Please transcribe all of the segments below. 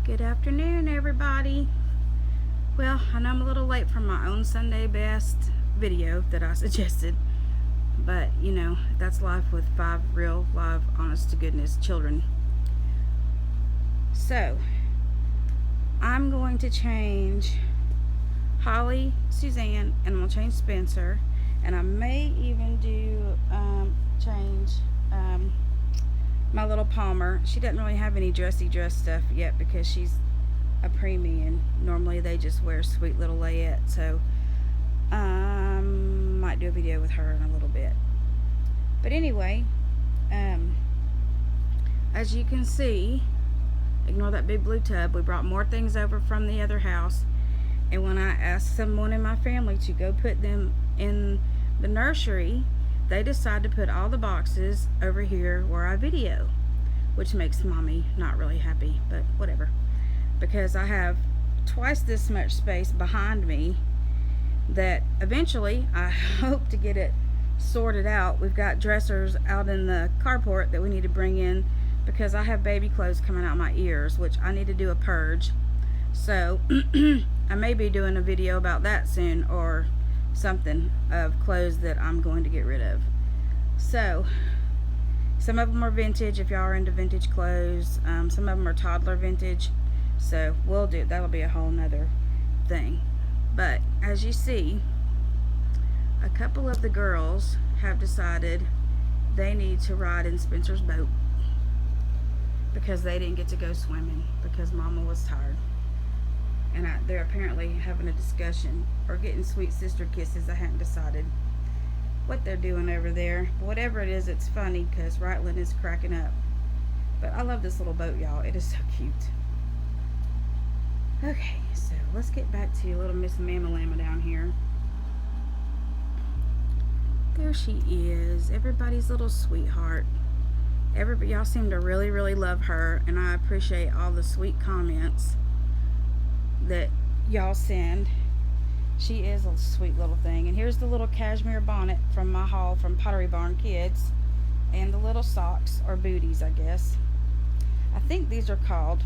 Good afternoon, everybody. Well, I know I'm a little late for my own Sunday best video that I suggested, but that's life with 5 real, live, honest to goodness children. So, I'm going to change Holly Suzanne and I'm going to change Spenser, and I may even do change my little Palmer. She doesn't really have any dressy dress stuff yet because she's a preemie, and normally they just wear sweet little layette. So might do a video with her in a little bit. But anyway, as you can see, ignore that big blue tub. We brought more things over from the other house, and when I asked someone in my family to go put them in the nursery, they decided to put all the boxes over here where I video, which makes mommy not really happy, but whatever, because I have twice this much space behind me that eventually I hope to get it sorted out. We've got dressers out in the carport that we need to bring in because I have baby clothes coming out my ears, which I need to do a purge. So I may be doing a video about that soon, or something, of clothes that I'm going to get rid of. So some of them are vintage if y'all are into vintage clothes. Some of them are toddler vintage, so that'll be a whole nother thing. But as you see, a couple of the girls have decided they need to ride in Spenser's boat because they didn't get to go swimming because mama was tired. And they're apparently having a discussion or getting sweet sister kisses. I haven't decided what they're doing over there. But whatever it is, it's funny because Reitlin is cracking up. But I love this little boat, y'all. It is so cute. Okay, so let's get back to little Miss Mama Llama down here. There she is, everybody's little sweetheart. Y'all seem to really, really love her, and I appreciate all the sweet comments that y'all send. She is a sweet little thing. And here's the little cashmere bonnet from my haul from Pottery Barn Kids, and the little socks, or booties, I guess. I think these are called,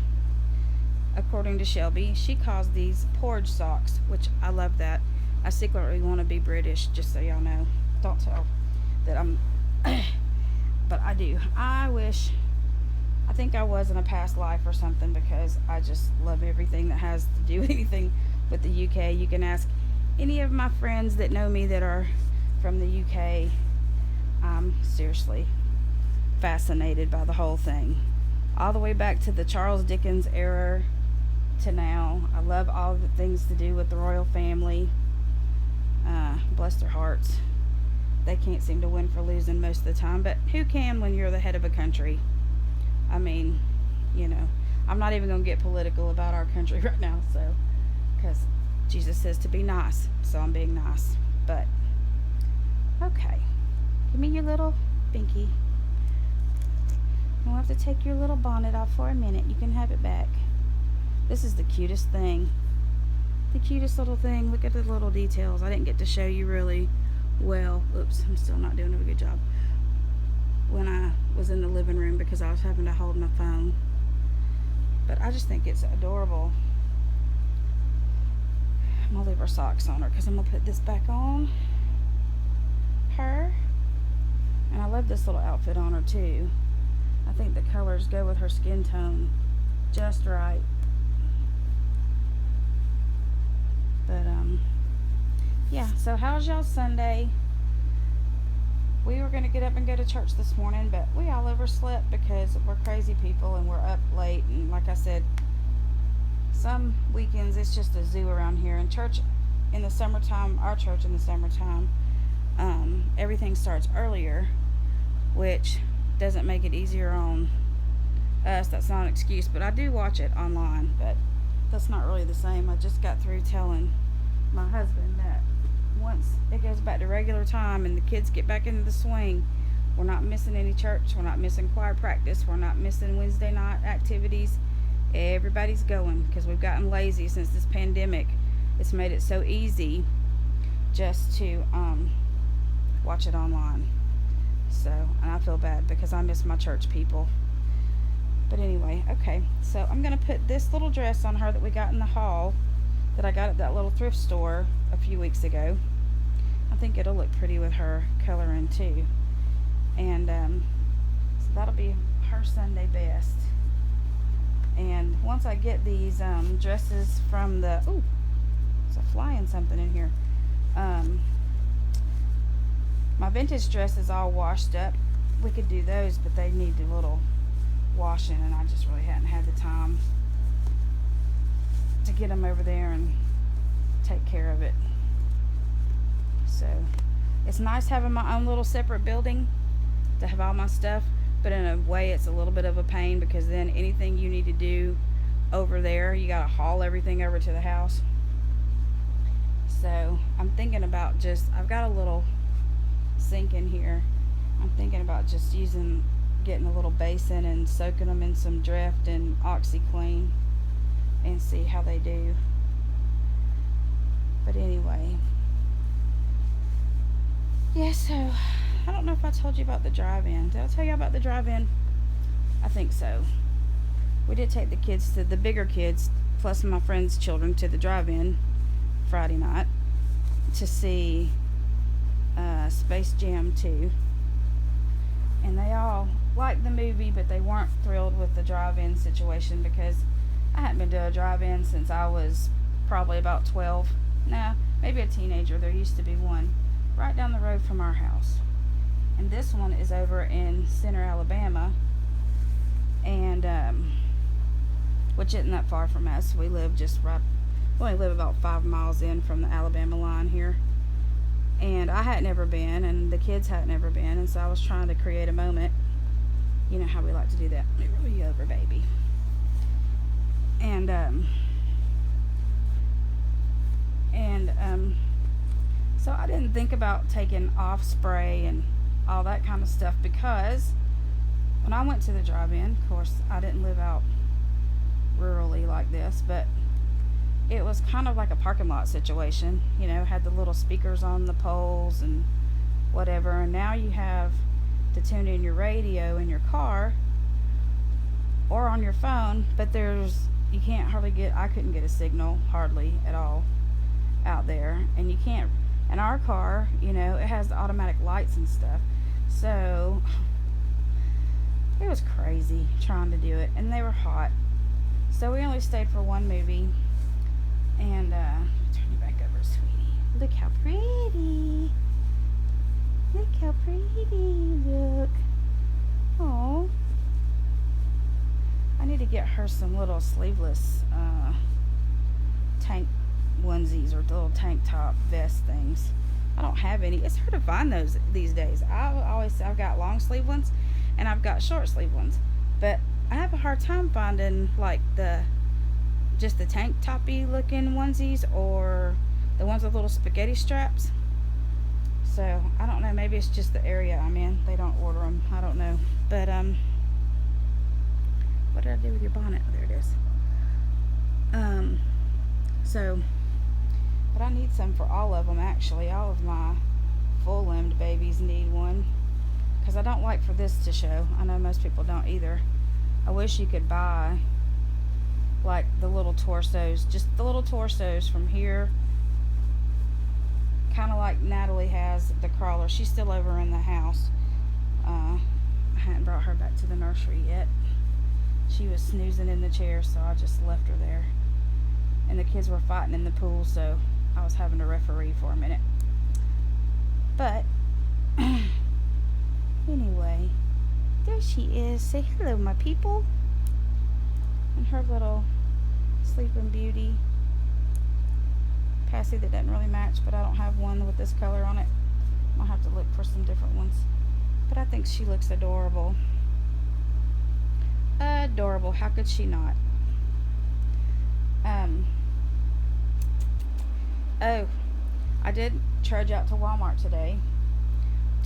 according to Shelby, she calls these porridge socks, which I love that. I secretly want to be British, just so y'all know. Don't tell that I'm but I do. I think I was in a past life or something, because I just love everything that has to do with anything with the UK. You can ask any of my friends that know me that are from the UK. I'm seriously fascinated by the whole thing. All the way back to the Charles Dickens era to now. I love all the things to do with the royal family. Bless their hearts. They can't seem to win for losing most of the time, but who can when you're the head of a country? I mean, I'm not even going to get political about our country right now, so, because Jesus says to be nice, so I'm being nice. But okay, give me your little binky. You'll have to take your little bonnet off for a minute. You can have it back. This is the cutest thing. The cutest little thing. Look at the little details. I didn't get to show you really well. Oops, I'm still not doing a good job. When I was in the living room because I was having to hold my phone. But I just think it's adorable. I'm going to leave her socks on her because I'm going to put this back on her. And I love this little outfit on her too. I think the colors go with her skin tone just right. But yeah, so how's y'all Sunday? We were going to get up and go to church this morning, but we all overslept because we're crazy people and we're up late. And like I said, some weekends it's just a zoo around here. And church in the summertime, our church in the summertime, everything starts earlier, which doesn't make it easier on us. That's not an excuse, but I do watch it online, but that's not really the same. I just got through telling my husband that once it goes back to regular time and the kids get back into the swing, we're not missing any church, we're not missing choir practice, we're not missing Wednesday night activities. Everybody's going because we've gotten lazy since this pandemic. It's made it so easy just to watch it online. So, and I feel bad because I miss my church people. But anyway, okay. So I'm going to put this little dress on her that we got in the haul that I got at that little thrift store a few weeks ago. I think it'll look pretty with her coloring too. And so that'll be her Sunday best. And once I get these dresses from the... Ooh, there's a fly and something in here. My vintage dress is all washed up. We could do those, but they need a little washing, and I just really hadn't had the time to get them over there and take care of it. So it's nice having my own little separate building to have all my stuff, but in a way it's a little bit of a pain, because then anything you need to do over there, you gotta haul everything over to the house. So I'm thinking about I've got a little sink in here. I'm thinking about just getting a little basin and soaking them in some Drift and OxyClean and see how they do. But anyway, yeah, so I don't know if I told you about the drive-in. Did I tell you about the drive-in? I think so. We did take the bigger kids, plus my friends' children, to the drive-in Friday night to see Space Jam 2. And they all liked the movie, but they weren't thrilled with the drive-in situation, because I hadn't been to a drive-in since I was probably about 12. Nah, maybe a teenager. There used to be one right down the road from our house. And this one is over in Center, Alabama. And, which isn't that far from us. We live we only live about 5 miles in from the Alabama line here. And I hadn't ever been, and the kids hadn't ever been, and so I was trying to create a moment. You know how we like to do that. Let me roll you over, baby. And so I didn't think about taking off spray and all that kind of stuff, because when I went to the drive-in, of course, I didn't live out rurally like this, but it was kind of like a parking lot situation. You know, had the little speakers on the poles and whatever, and now you have to tune in your radio in your car or on your phone, but you can't hardly I couldn't get a signal hardly at all out there. And you can't, in our car, you know, it has the automatic lights and stuff, so it was crazy trying to do it, and they were hot, so we only stayed for one movie. And turn you back over, sweetie. Look how pretty. Look how pretty. Look. Oh. I need to get her some little sleeveless tank onesies, or little tank top vest things. I don't have any. It's hard to find those these days. I've got long sleeve ones and I've got short sleeve ones, but I have a hard time finding like just the tank toppy looking onesies, or the ones with little spaghetti straps. So I don't know, maybe it's just the area I'm in, they don't order them, I don't know. But what did I do with your bonnet? Oh, there it is. But I need some for all of them, actually. All of my full-limbed babies need one, because I don't like for this to show. I know most people don't either. I wish you could buy like the little torsos, just the little torsos from here, kind of like Natalie has the crawler. She's still over in the house. I hadn't brought her back to the nursery yet. She was snoozing in the chair, so I just left her there. And the kids were fighting in the pool, so I was having to referee for a minute. But anyway, there she is. Say hello, my people. And her little Sleeping Beauty passy that doesn't really match, but I don't have one with this color on it. I'll have to look for some different ones. But I think she looks adorable. Adorable. How could she not? Oh, I did trudge out to Walmart today.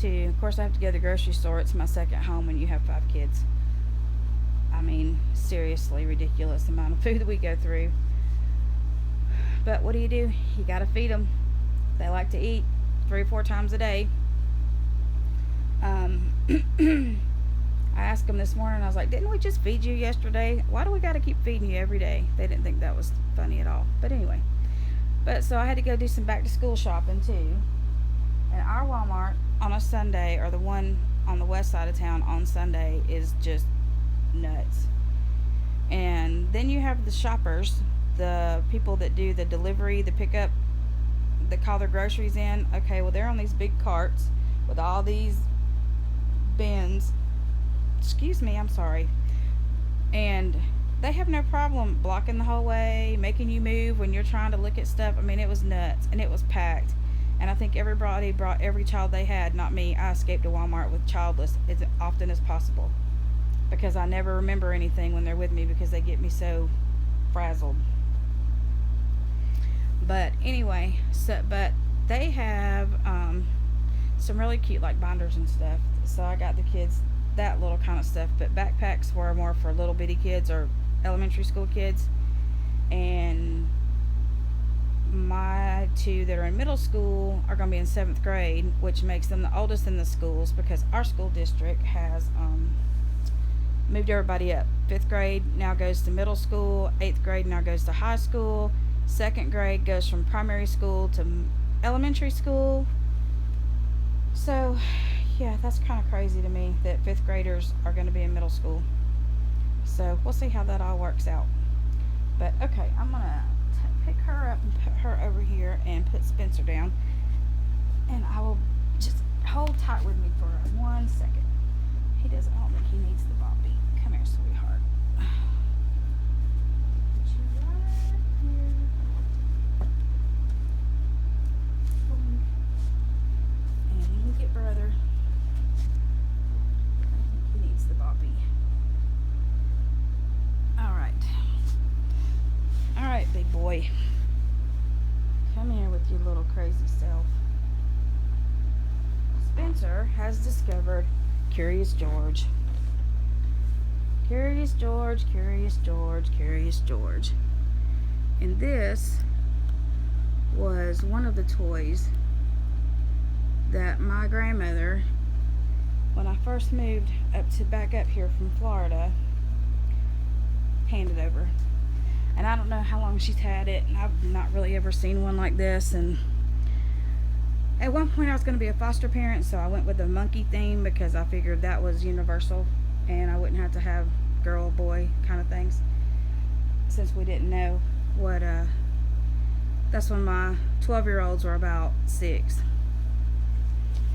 Of course, I have to go to the grocery store. It's my second home when you have 5 kids. I mean, seriously ridiculous amount of food that we go through. But what do? You gotta feed them. They like to eat 3 or 4 times a day. I asked them this morning, I was like, didn't we just feed you yesterday? Why do we got to keep feeding you every day? They didn't think that was funny at all. But anyway. But so I had to go do some back to school shopping too. And our Walmart on a Sunday, or the one on the west side of town on Sunday, is just nuts. And then you have the shoppers, the people that do the delivery, the pickup, that call their groceries in. Okay, well, they're on these big carts with all these bins. Excuse me, I'm sorry. And they have no problem blocking the whole way, making you move when you're trying to look at stuff. I mean, it was nuts, and it was packed. And I think everybody brought every child they had. Not me. I escaped to Walmart with childless as often as possible, because I never remember anything when they're with me, because they get me so frazzled. But anyway, but they have some really cute like binders and stuff. So I got the kids that little kind of stuff. But backpacks were more for little bitty kids or elementary school kids. And my two that are in middle school are going to be in 7th grade, which makes them the oldest in the schools, because our school district has moved everybody up. 5th grade now goes to middle school, 8th grade now goes to high school, 2nd grade goes from primary school to elementary school. So yeah, that's kind of crazy to me that 5th graders are going to be in middle school. So we'll see how that all works out. But okay, I'm going to pick her up and put her over here and put Spenser down. And I will just hold tight with me for 1 second. He doesn't, I don't think he needs the Bobby. Come here, sweetheart. Put you right here. And look at brother. I think he needs the Bobby. Alright. Alright, big boy. Come here with your little crazy self. Spenser has discovered Curious George. Curious George, Curious George, Curious George. And this was one of the toys that my grandmother, when I first moved back up here from Florida, handed over. And I don't know how long she's had it, and I've not really ever seen one like this. And at one point I was going to be a foster parent, so I went with the monkey theme, because I figured that was universal and I wouldn't have to have girl, boy kind of things, since we didn't know what that's when my 12-year-olds were about 6.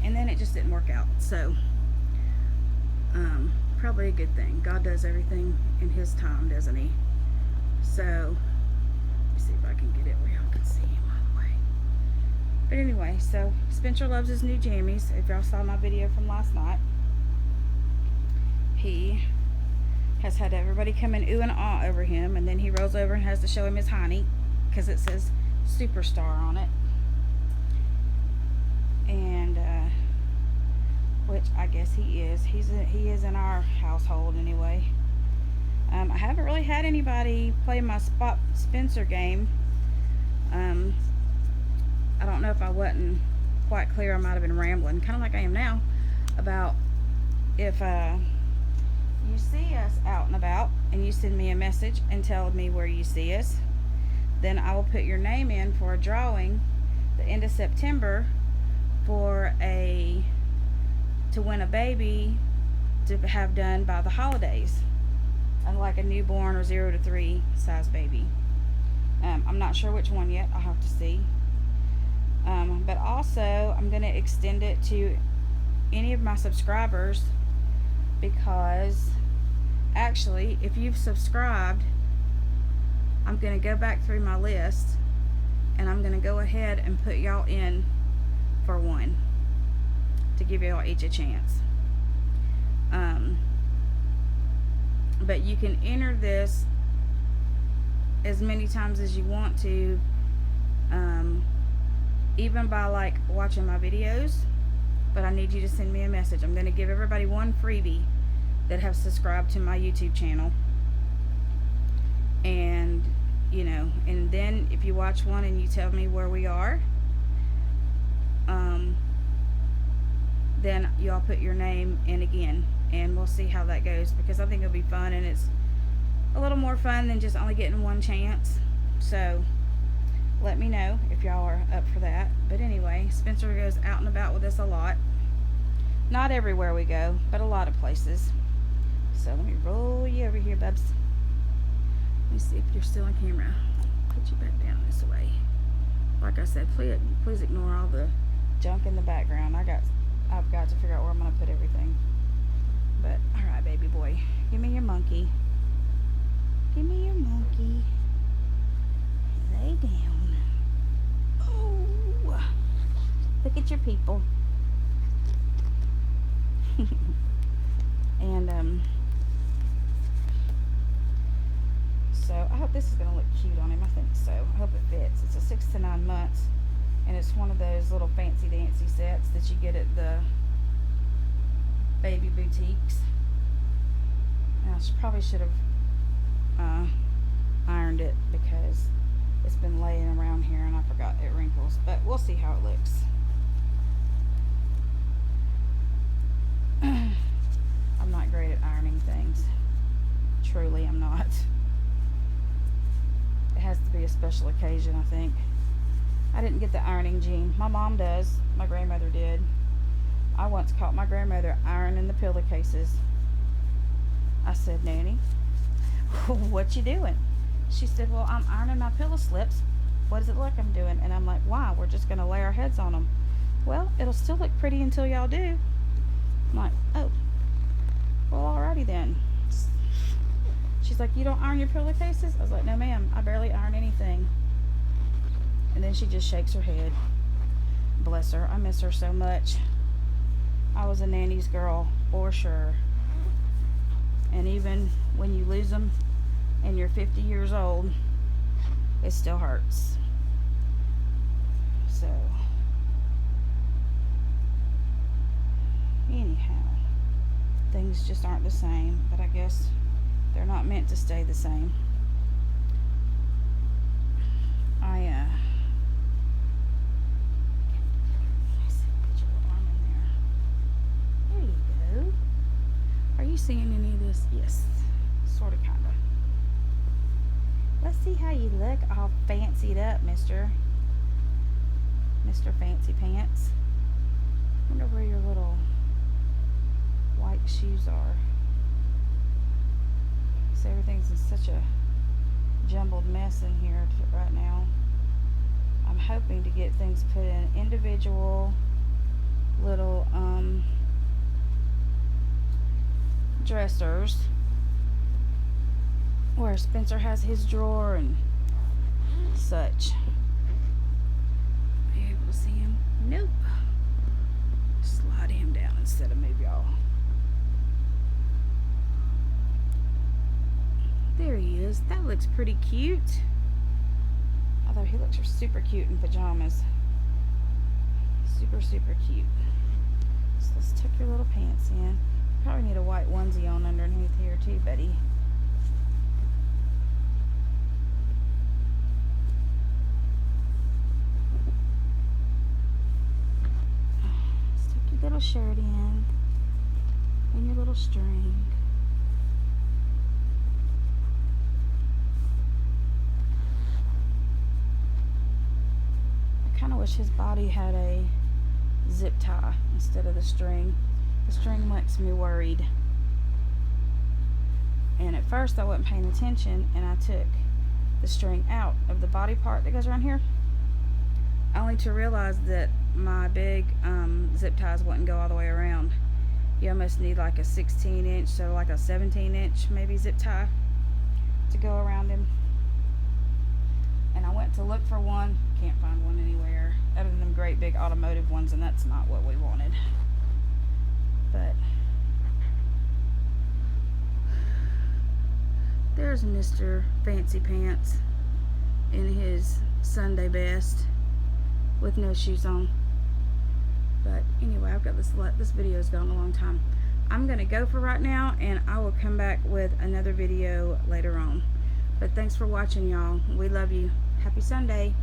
And then it just didn't work out. So probably a good thing. God does everything in his time, doesn't he? So let me see if I can get it where y'all can see him all the way. But anyway, so Spenser loves his new jammies. If y'all saw my video from last night, he has had everybody come in ooh and ah over him, and then he rolls over and has to show him his hiney, because it says Superstar on it. And which I guess he is. He is in our household anyway. I haven't really had anybody play my Spot Spenser game. I don't know if I wasn't quite clear. I might have been rambling, kind of like I am now, about if you see us out and about and you send me a message and tell me where you see us, then I will put your name in for a drawing the end of September for to win a baby to have done by the holidays, like a newborn or 0 to 3 size baby. I'm not sure which one yet. I'll have to see. But also I'm going to extend it to any of my subscribers, because actually if you've subscribed, I'm going to go back through my list and I'm going to go ahead and put y'all in for one, to give y'all each a chance. But you can enter this as many times as you want to, even by like watching my videos. But I need you to send me a message. I'm going to give everybody one freebie that have subscribed to my YouTube channel. And and then if you watch one and you tell me where we are, then y'all put your name in again and we'll see how that goes, because I think it'll be fun, and it's a little more fun than just only getting one chance. So let me know if y'all are up for that. But anyway, Spenser goes out and about with us a lot. Not everywhere we go, but a lot of places. So let me roll you over here, bubs. Let me see if you're still on camera. Put you back down this way. Like I said, please ignore all the junk in the background. I've got to figure out where I'm gonna put everything. But all right, baby boy, give me your monkey. Give me your monkey. Lay down. Oh, look at your people. And so I hope this is gonna look cute on him. I think so. I hope it fits. It's a 6 to 9 months, and it's one of those little fancy dancy sets that you get at the baby boutiques. And I probably should have ironed it, because it's been laying around here and I forgot it wrinkles, but we'll see how it looks. I'm not great at ironing things. Truly, I'm not. It has to be a special occasion, I think. I didn't get the ironing gene. My mom does. My grandmother did. I once caught my grandmother ironing the pillowcases. I said, Nanny, what you doing? She said, well, I'm ironing my pillow slips. What does it look I'm doing? And I'm like, why? We're just going to lay our heads on them. Well, it'll still look pretty until y'all do. I'm like, oh, well, alrighty then. She's like, you don't iron your pillowcases? I was like, no, ma'am, I barely iron anything. And then she just shakes her head. Bless her. I miss her so much. I was a nanny's girl, for sure. And even when you lose them and you're 50 years old, it still hurts. So, anyhow, things just aren't the same, but I guess they're not meant to stay the same. There you go. Are you seeing any of this? Yes, sort of, kind of. Let's see how you look all fancied up, Mr. Fancy Pants. Wonder where your little white shoes are. So everything's in such a jumbled mess in here right now. I'm hoping to get things put in individual little dressers where Spenser has his drawer and such. Are you able to see him? Nope. Slide him down instead of move y'all. There he is. That looks pretty cute. Although he looks super cute in pajamas. Super, super cute. So let's tuck your little pants in. Probably need a white onesie on underneath here too, buddy. Let's tuck your little shirt in and your little string. I kind of wish his body had a zip tie instead of the string. The string makes me worried. And at first I wasn't paying attention, and I took the string out of the body part that goes around here, only to realize that my big zip ties wouldn't go all the way around. You almost need like a 16-inch, so like a 17-inch maybe zip tie to go around him. And I went to look for one, can't find one anywhere other than them great big automotive ones, and that's not what we wanted. But there's Mr. Fancy Pants in his Sunday best with no shoes on. But anyway, I've got this video's gone a long time. I'm gonna go for right now, and I will come back with another video later on. But thanks for watching, y'all. We love you. Happy Sunday.